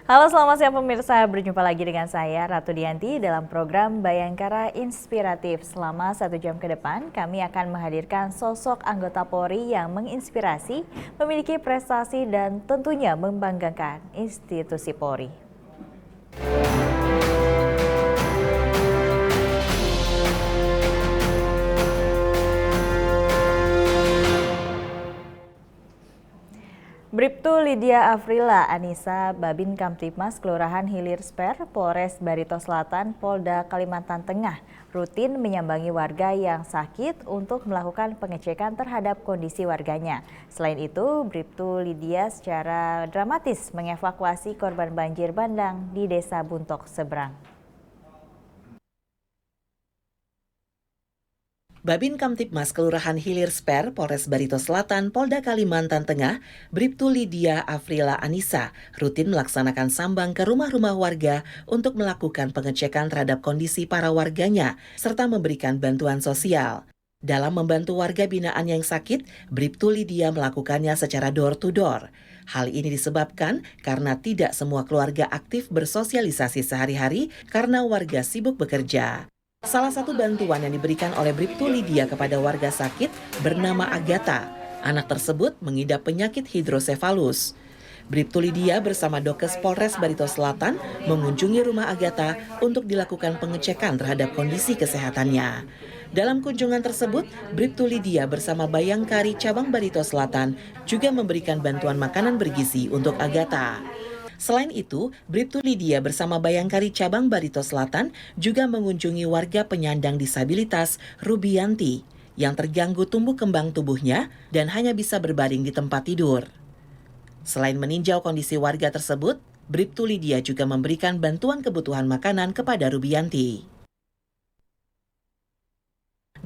Halo, selamat siang pemirsa. Berjumpa lagi dengan saya, Ratu Dianti, dalam program Bayangkara Inspiratif. Selama 1 jam ke depan, kami akan menghadirkan sosok anggota Polri yang menginspirasi, memiliki prestasi, dan tentunya membanggakan institusi Polri. Bribtu Lydia Afrila Anissa Babin Kamtibmas Kelurahan Hilir Sper, Polres Barito Selatan, Polda Kalimantan Tengah rutin menyambangi warga yang sakit untuk melakukan pengecekan terhadap kondisi warganya. Selain itu, Bribtu Lydia secara dramatis mengevakuasi korban banjir bandang di Desa Buntok Seberang. Babin Kamtibmas Kelurahan Hilir Sper, Polres Barito Selatan, Polda Kalimantan Tengah, Bribtu Lydia Afrila Anissa, rutin melaksanakan sambang ke rumah-rumah warga untuk melakukan pengecekan terhadap kondisi para warganya, serta memberikan bantuan sosial. Dalam membantu warga binaan yang sakit, Bribtu Lydia melakukannya secara door-to-door. Hal ini disebabkan karena tidak semua keluarga aktif bersosialisasi sehari-hari karena warga sibuk bekerja. Salah satu bantuan yang diberikan oleh Bribtu Lydia kepada warga sakit bernama Agatha. Anak tersebut mengidap penyakit hidrosefalus. Bribtu Lydia bersama Dokes Polres Barito Selatan mengunjungi rumah Agatha untuk dilakukan pengecekan terhadap kondisi kesehatannya. Dalam kunjungan tersebut, Bribtu Lydia bersama Bayangkari Cabang Barito Selatan juga memberikan bantuan makanan bergizi untuk Agatha. Selain itu, Bribtu Lydia bersama Bayangkari Cabang Barito Selatan juga mengunjungi warga penyandang disabilitas Rubianti yang terganggu tumbuh kembang tubuhnya dan hanya bisa berbaring di tempat tidur. Selain meninjau kondisi warga tersebut, Bribtu Lydia juga memberikan bantuan kebutuhan makanan kepada Rubianti.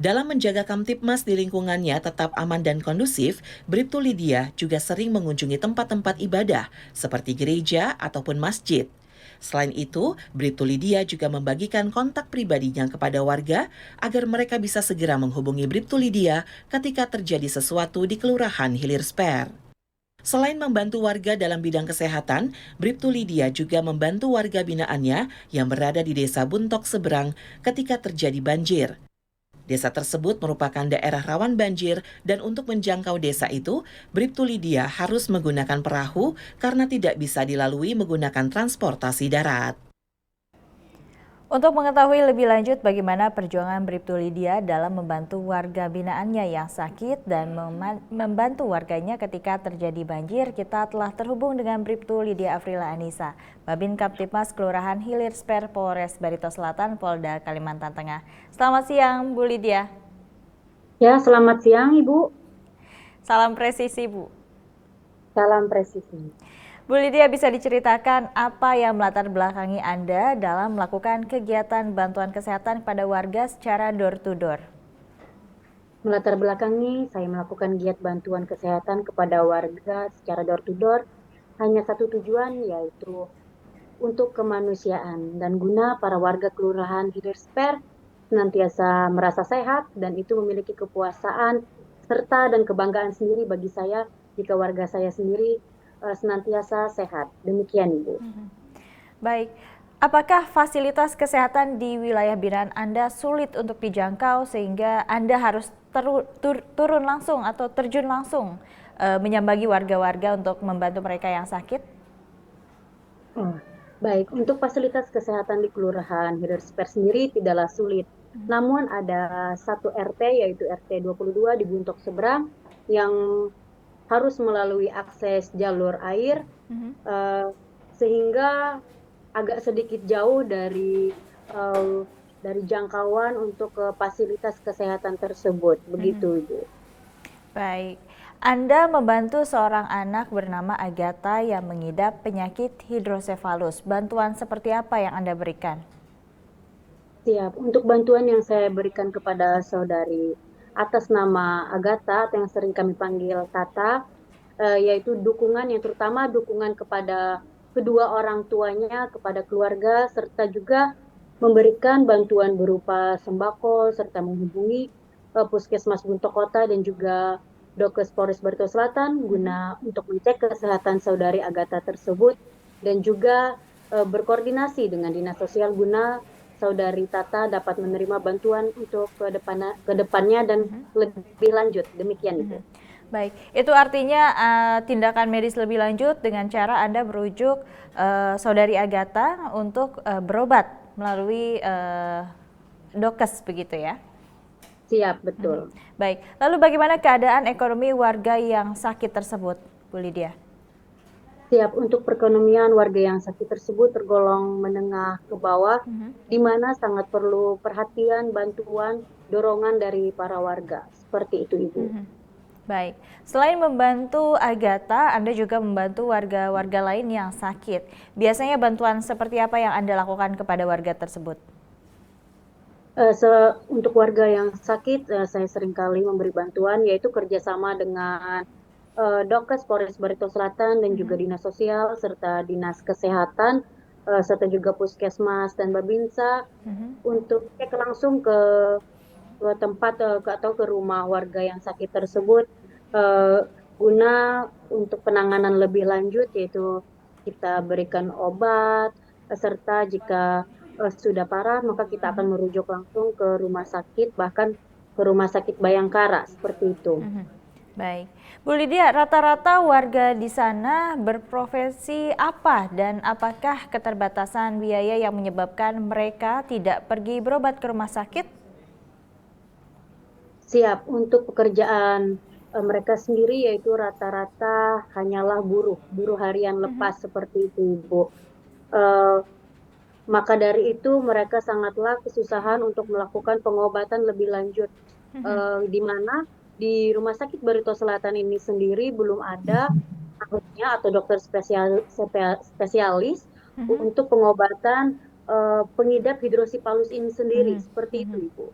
Dalam menjaga Kamtibmas di lingkungannya tetap aman dan kondusif, Bribtu Lydia juga sering mengunjungi tempat-tempat ibadah seperti gereja ataupun masjid. Selain itu, Bribtu Lydia juga membagikan kontak pribadinya kepada warga agar mereka bisa segera menghubungi Bribtu Lydia ketika terjadi sesuatu di Kelurahan Hilir Sper. Selain membantu warga dalam bidang kesehatan, Bribtu Lydia juga membantu warga binaannya yang berada di Desa Buntok Seberang ketika terjadi banjir. Desa tersebut merupakan daerah rawan banjir dan untuk menjangkau desa itu, Bribtu Lydia harus menggunakan perahu karena tidak bisa dilalui menggunakan transportasi darat. Untuk mengetahui lebih lanjut bagaimana perjuangan Bribtu Lydia dalam membantu warga binaannya yang sakit dan membantu warganya ketika terjadi banjir, kita telah terhubung dengan Bribtu Lydia Afrila Anissa, Babin Kamtibmas Kelurahan Hilir Sper, Polres Barito Selatan, Polda Kalimantan Tengah. Selamat siang, Bu Lydia. Ya, selamat siang Ibu. Salam presisi, Bu. Salam presisi. Bu Lydia, bisa diceritakan apa yang melatar belakangi Anda dalam melakukan kegiatan bantuan kesehatan kepada warga secara door-to-door? Melatar belakangi saya melakukan giat bantuan kesehatan kepada warga secara door-to-door hanya satu tujuan, yaitu untuk kemanusiaan dan guna para warga Kelurahan Hilir Sper senantiasa merasa sehat dan itu memiliki kepuasaan serta dan kebanggaan sendiri bagi saya jika warga saya sendiri senantiasa sehat. Demikian Ibu. Baik, apakah fasilitas kesehatan di wilayah binaan Anda sulit untuk dijangkau sehingga Anda harus turun langsung atau terjun langsung menyambangi warga-warga untuk membantu mereka yang sakit? Oh, baik, untuk fasilitas kesehatan di Kelurahan Hilir Sper sendiri tidaklah sulit. Namun ada satu RT yaitu RT 22 di Buntok Seberang yang harus melalui akses jalur air sehingga agak sedikit jauh dari jangkauan untuk ke fasilitas kesehatan tersebut. Begitu Ibu. Baik, Anda membantu seorang anak bernama Agatha yang mengidap penyakit hidrosefalus. Bantuan seperti apa yang Anda berikan? Siap. Untuk bantuan yang saya berikan kepada saudari atas nama Agatha yang sering kami panggil Tata, yaitu dukungan yang terutama dukungan kepada kedua orang tuanya, kepada keluarga, serta juga memberikan bantuan berupa sembako, serta menghubungi Puskesmas Buntok Kota dan juga Dokes Polres Barito Selatan guna untuk mengecek kesehatan saudari Agatha tersebut. dan juga berkoordinasi dengan Dinas Sosial guna Saudari Tata dapat menerima bantuan untuk ke depannya dan lebih lanjut. Demikian Ibu. Baik, itu artinya tindakan medis lebih lanjut dengan cara Anda merujuk Saudari Agatha untuk berobat melalui Dokes begitu ya? Siap, betul. Baik, lalu bagaimana keadaan ekonomi warga yang sakit tersebut, Bu Lydia? Siap, untuk perekonomian warga yang sakit tersebut tergolong menengah ke bawah, di mana sangat perlu perhatian, bantuan, dorongan dari para warga. Seperti itu, Ibu. Baik, selain membantu Agatha, Anda juga membantu warga-warga lain yang sakit. Biasanya bantuan seperti apa yang Anda lakukan kepada warga tersebut? Untuk warga yang sakit, saya seringkali memberi bantuan, yaitu kerjasama dengan Dokes Polres Barito Selatan dan juga Dinas Sosial serta Dinas Kesehatan serta juga Puskesmas dan Babinsa untuk cek langsung ke tempat atau ke rumah warga yang sakit tersebut guna untuk penanganan lebih lanjut, yaitu kita berikan obat serta jika sudah parah maka kita akan merujuk langsung ke rumah sakit, bahkan ke rumah sakit Bayangkara seperti itu. Baik, Bu Lydia, rata-rata warga di sana berprofesi apa dan apakah keterbatasan biaya yang menyebabkan mereka tidak pergi berobat ke rumah sakit? Siap, untuk pekerjaan mereka sendiri yaitu rata-rata hanyalah buruh harian lepas seperti itu, Ibu. Maka dari itu mereka sangatlah kesusahan untuk melakukan pengobatan lebih lanjut, di mana di Rumah Sakit Barito Selatan ini sendiri belum ada ahlinya atau dokter spesialis untuk pengobatan pengidap hidrosipalus ini sendiri, seperti itu, Ibu.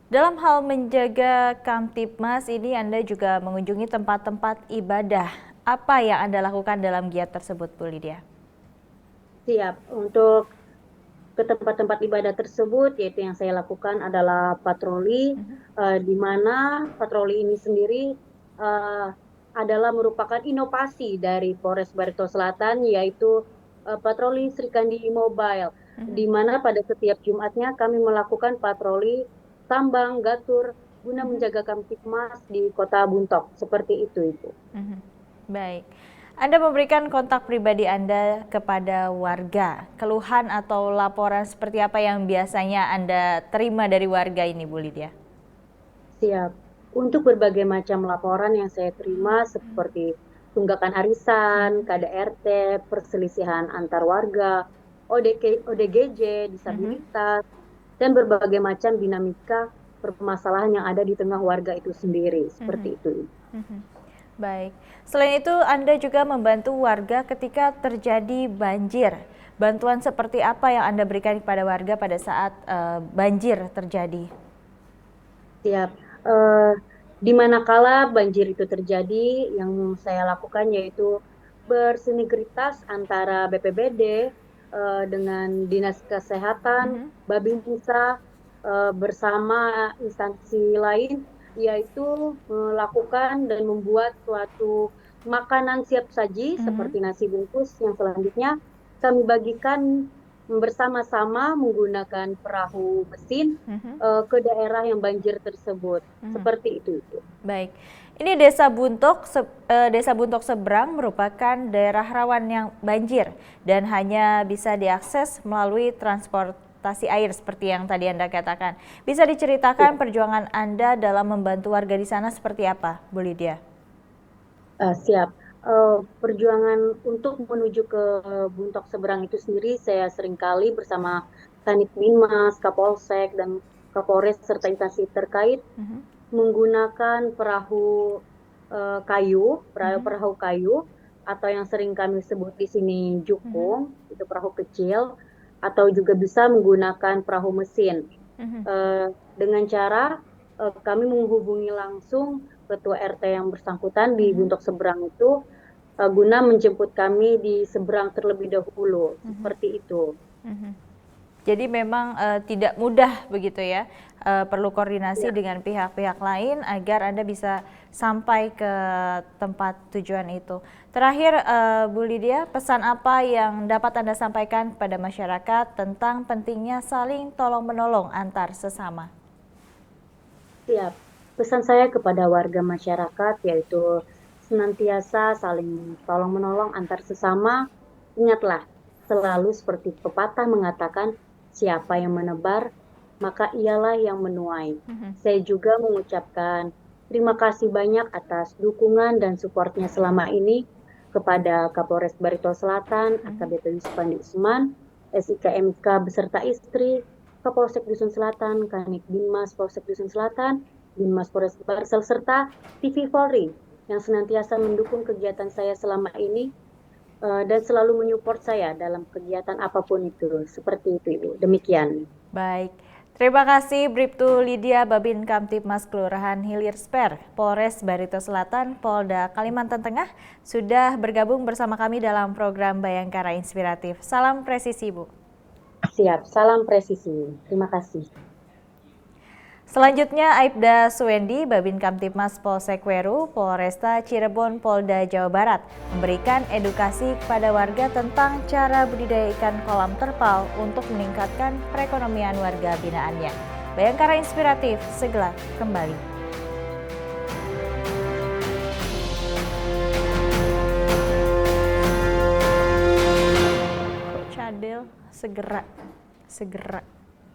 Dalam hal menjaga Kamtibmas ini, Anda juga mengunjungi tempat-tempat ibadah. Apa yang Anda lakukan dalam giat tersebut, Bu Lydia? Siap, untuk ke tempat-tempat ibadah tersebut, yaitu yang saya lakukan adalah patroli, di mana patroli ini sendiri adalah merupakan inovasi dari Polres Barito Selatan, yaitu patroli Sri Kandi Mobile, di mana pada setiap Jumatnya kami melakukan patroli tambang, gatur, guna menjaga Kamtibmas di Kota Buntok, seperti itu, Ibu. Baik. Anda memberikan kontak pribadi Anda kepada warga. Keluhan atau laporan seperti apa yang biasanya Anda terima dari warga ini, Bu Lydia? Siap. Untuk berbagai macam laporan yang saya terima seperti tunggakan arisan, KDRT, perselisihan antar warga, ODGJ, disabilitas, dan berbagai macam dinamika permasalahan yang ada di tengah warga itu sendiri. Seperti itu. Baik, selain itu Anda juga membantu warga ketika terjadi banjir. Bantuan seperti apa yang Anda berikan kepada warga pada saat banjir terjadi? Siap. Di manakala banjir itu terjadi, yang saya lakukan yaitu bersinergitas antara BPBD dengan Dinas Kesehatan, Babinsa bersama instansi lain, yaitu melakukan dan membuat suatu makanan siap saji seperti nasi bungkus yang selanjutnya kami bagikan bersama-sama menggunakan perahu mesin ke daerah yang banjir tersebut. Seperti itu. Baik, ini Desa Buntok Seberang merupakan daerah rawan yang banjir dan hanya bisa diakses melalui transportasi air seperti yang tadi Anda katakan. Bisa diceritakan perjuangan Anda dalam membantu warga di sana seperti apa, Bu Lydia? Siap. Perjuangan untuk menuju ke Buntok Seberang itu sendiri saya seringkali bersama Kanit Binmas, Kapolsek, dan Kapolres serta instansi terkait menggunakan perahu kayu atau yang sering kami sebut di sini jukung, itu perahu kecil, atau juga bisa menggunakan perahu mesin. Dengan cara kami menghubungi langsung Ketua RT yang bersangkutan di Buntok Seberang itu guna menjemput kami di seberang terlebih dahulu, seperti itu. Jadi memang tidak mudah begitu ya, perlu koordinasi Ya. dengan pihak-pihak lain agar Anda bisa sampai ke tempat tujuan itu. Terakhir, Bu Lydia, pesan apa yang dapat Anda sampaikan kepada masyarakat tentang pentingnya saling tolong-menolong antar sesama? Siap. Pesan saya kepada warga masyarakat yaitu senantiasa saling tolong-menolong antar sesama. Ingatlah, selalu seperti pepatah mengatakan, siapa yang menebar, maka ialah yang menuai. Saya juga mengucapkan terima kasih banyak atas dukungan dan supportnya selama ini kepada Kapolres Barito Selatan, AKBP Yuspandi Usman, SIKMK beserta istri, Kapolsek Dusun Selatan, Kanit Binmas Polsek Dusun Selatan, Binmas Polres Barsel, serta TV Polri yang senantiasa mendukung kegiatan saya selama ini dan selalu menyupport saya dalam kegiatan apapun itu. Seperti itu, Ibu. Demikian. Baik, terima kasih Bribtu Lydia Babin Kamtibmas Kelurahan Hilir Sper, Polres Barito Selatan, Polda Kalimantan Tengah, sudah bergabung bersama kami dalam program Bayangkara Inspiratif. Salam presisi, Bu. Siap, salam presisi. Terima kasih. Selanjutnya Aibda Suwendi, Babin Kamtibmas Polsek Weru, Polresta Cirebon, Polda Jawa Barat, memberikan edukasi kepada warga tentang cara budidaya ikan kolam terpal untuk meningkatkan perekonomian warga binaannya. Bayangkara Inspiratif segera kembali. Cadel segera.